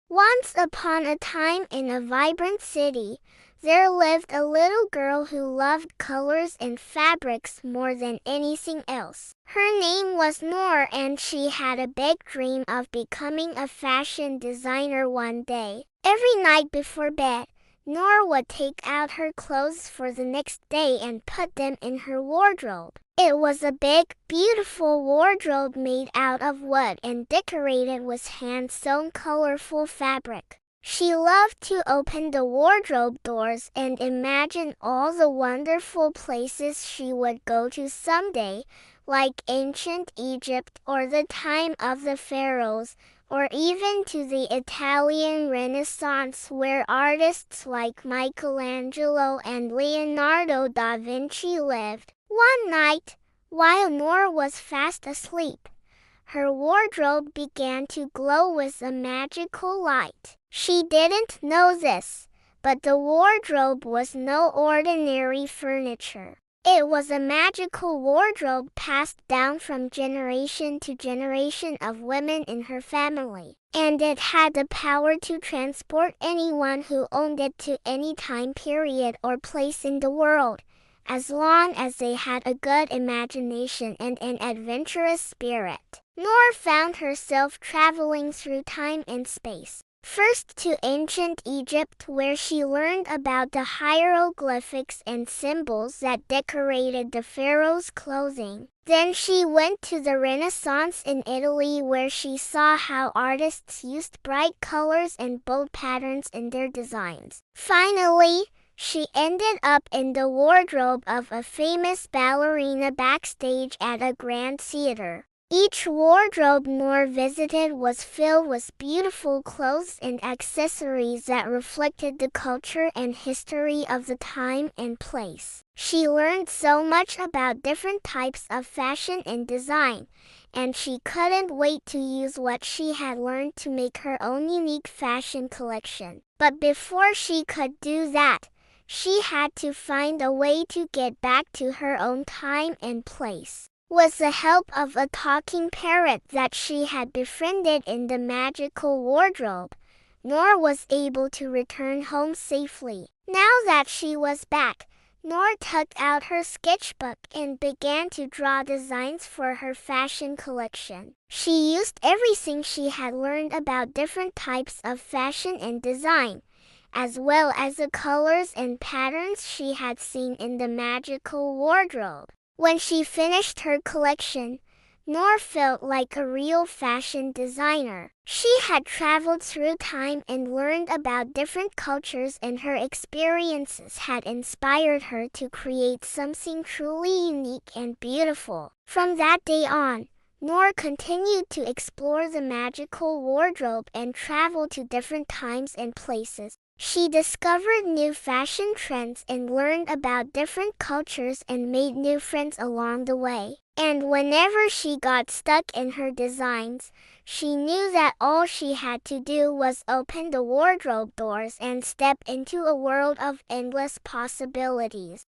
Once upon a time in a vibrant city, there lived a little girl who loved colors and fabrics more than anything else. Her name was Nour, and she had a big dream of becoming a fashion designer one day. Every night before bed, Nour would take out her clothes for the next day and put them in her wardrobe. It was a big, beautiful wardrobe made out of wood and decorated with hand-sewn colorful fabric. She loved to open the wardrobe doors and imagine all the wonderful places she would go to someday, like ancient Egypt or the time of the pharaohs, or even to the Italian Renaissance where artists like Michelangelo and Leonardo da Vinci lived. One night, while Nour was fast asleep, her wardrobe began to glow with a magical light. She didn't know this, but the wardrobe was no ordinary furniture. It was a magical wardrobe passed down from generation to generation of women in her family, and it had the power to transport anyone who owned it to any time period or place in the world, as long as they had a good imagination and an adventurous spirit. Nour found herself traveling through time and space. First to ancient Egypt, where she learned about the hieroglyphics and symbols that decorated the pharaoh's clothing. Then she went to the Renaissance in Italy, where she saw how artists used bright colors and bold patterns in their designs. Finally, she ended up in the wardrobe of a famous ballerina backstage at a grand theater. Each wardrobe Nour visited was filled with beautiful clothes and accessories that reflected the culture and history of the time and place. She learned so much about different types of fashion and design, and she couldn't wait to use what she had learned to make her own unique fashion collection. But before she could do that, she had to find a way to get back to her own time and place. With the help of a talking parrot that she had befriended in the magical wardrobe, Nour was able to return home safely. Now that she was back, Nour took out her sketchbook and began to draw designs for her fashion collection. She used everything she had learned about different types of fashion and design, as well as the colors and patterns she had seen in the magical wardrobe. When she finished her collection, Nour felt like a real fashion designer. She had traveled through time and learned about different cultures, and her experiences had inspired her to create something truly unique and beautiful. From that day on, Nour continued to explore the magical wardrobe and travel to different times and places. She discovered new fashion trends and learned about different cultures and made new friends along the way. And whenever she got stuck in her designs, she knew that all she had to do was open the wardrobe doors and step into a world of endless possibilities.